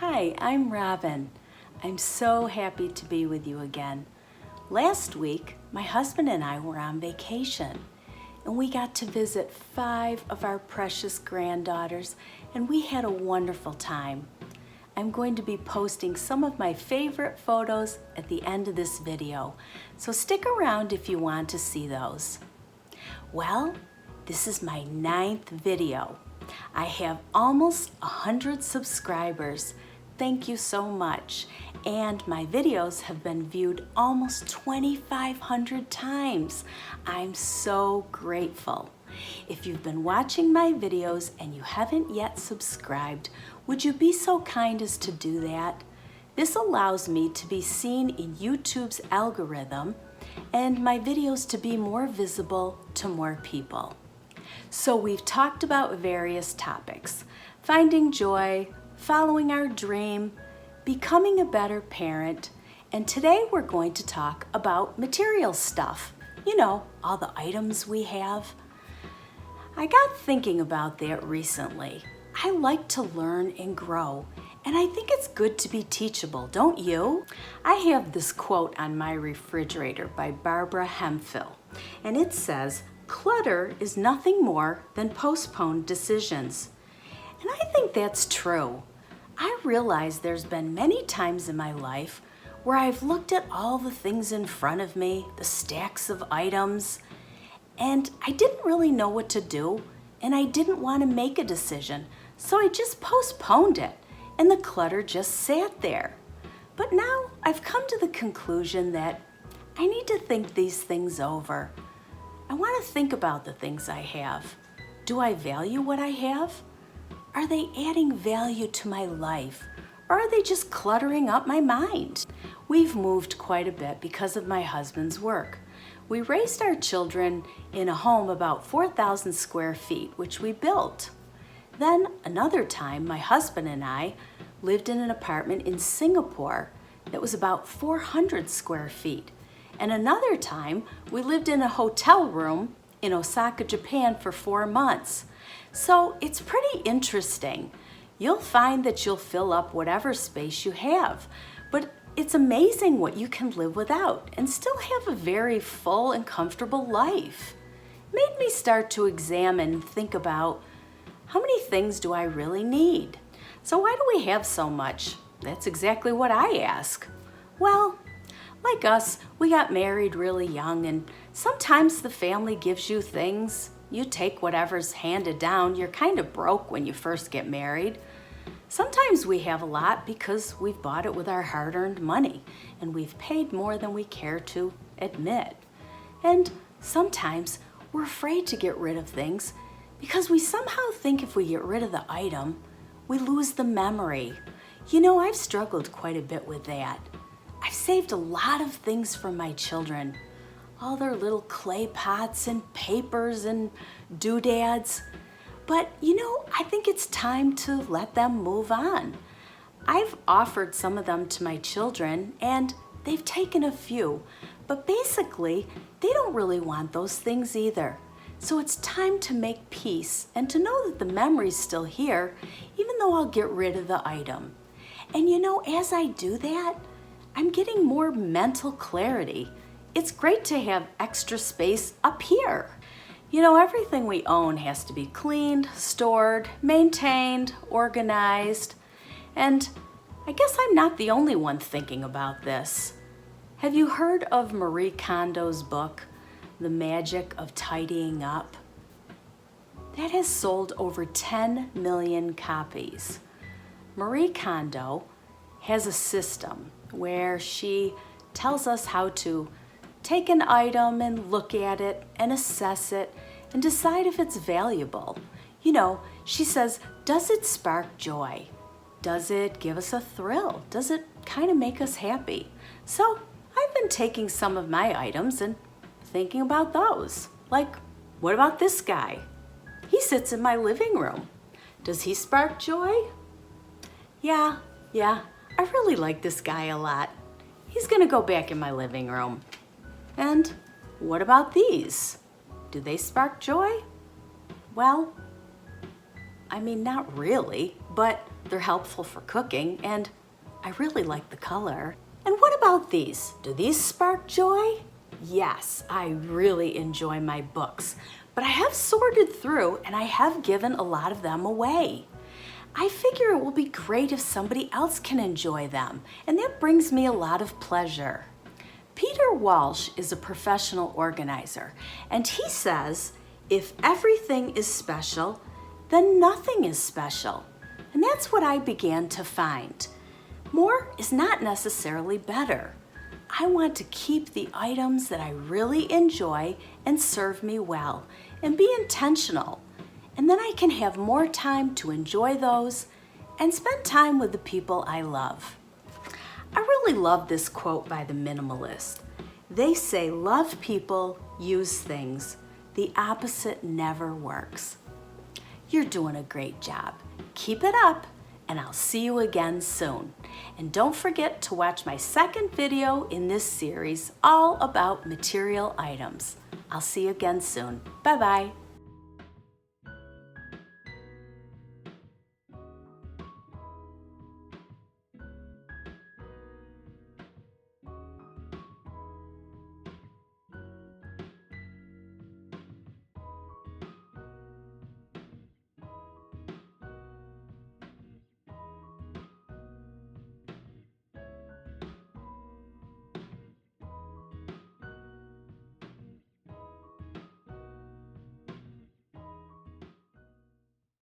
Hi, I'm Robin. I'm so happy to be with you again. Last week, my husband and I were on vacation, and we got to visit 5 of our precious granddaughters, and we had a wonderful time. I'm going to be posting some of my favorite photos at the end of this video, so stick around if you want to see those. Well, this is my 9th video. I have almost 100 subscribers. Thank you so much. And my videos have been viewed almost 2,500 times. I'm so grateful. If you've been watching my videos and you haven't yet subscribed, would you be so kind as to do that? This allows me to be seen in YouTube's algorithm and my videos to be more visible to more people. So we've talked about various topics: finding joy, following our dream, becoming a better parent, and today we're going to talk about material stuff. You know, all the items we have. I got thinking about that recently. I like to learn and grow, and I think it's good to be teachable, don't you? I have this quote on my refrigerator by Barbara Hemphill, and it says, "Clutter is nothing more than postponed decisions." And I think that's true. I realize there's been many times in my life where I've looked at all the things in front of me, the stacks of items, and I didn't really know what to do, and I didn't want to make a decision, so I just postponed it, and the clutter just sat there. But now I've come to the conclusion that I need to think these things over. I want to think about the things I have. Do I value what I have? Are they adding value to my life? Or are they just cluttering up my mind? We've moved quite a bit because of my husband's work. We raised our children in a home about 4,000 square feet, which we built. Then another time, my husband and I lived in an apartment in Singapore that was about 400 square feet. And another time, we lived in a hotel room in Osaka, Japan for 4 months. So it's pretty interesting. You'll find that you'll fill up whatever space you have, but it's amazing what you can live without and still have a very full and comfortable life. It made me start to examine and think about, how many things do I really need? So why do we have so much? That's exactly what I ask. Well, like us, we got married really young, and sometimes the family gives you things. You take whatever's handed down. You're kind of broke when you first get married. Sometimes we have a lot because we've bought it with our hard-earned money, and we've paid more than we care to admit. And sometimes we're afraid to get rid of things because we somehow think if we get rid of the item, we lose the memory. You know, I've struggled quite a bit with that. I've saved a lot of things from my children. All their little clay pots and papers and doodads. But you know, I think it's time to let them move on. I've offered some of them to my children and they've taken a few, but basically they don't really want those things either. So it's time to make peace and to know that the memory's still here, even though I'll get rid of the item. And you know, as I do that, I'm getting more mental clarity. It's great to have extra space up here. You know, everything we own has to be cleaned, stored, maintained, organized. And I guess I'm not the only one thinking about this. Have you heard of Marie Kondo's book, The Magic of Tidying Up? That has sold over 10 million copies. Marie Kondo has a system where she tells us how to take an item and look at it and assess it and decide if it's valuable. You know, she says, does it spark joy? Does it give us a thrill? Does it kind of make us happy? So I've been taking some of my items and thinking about those. Like, what about this guy? He sits in my living room. Does he spark joy? Yeah, I really like this guy a lot. He's gonna go back in my living room. And what about these? Do they spark joy? Well, I mean, not really, but they're helpful for cooking, and I really like the color. And what about these? Do these spark joy? Yes, I really enjoy my books, but I have sorted through and I have given a lot of them away. I figure it will be great if somebody else can enjoy them, and that brings me a lot of pleasure. Peter Walsh is a professional organizer, and he says, if everything is special, then nothing is special. And that's what I began to find. More is not necessarily better. I want to keep the items that I really enjoy and serve me well, and be intentional. And then I can have more time to enjoy those and spend time with the people I love. I really love this quote by the minimalist. They say, love people, use things. The opposite never works. You're doing a great job. Keep it up, and I'll see you again soon. And don't forget to watch my second video in this series all about material items. I'll see you again soon. Bye-bye.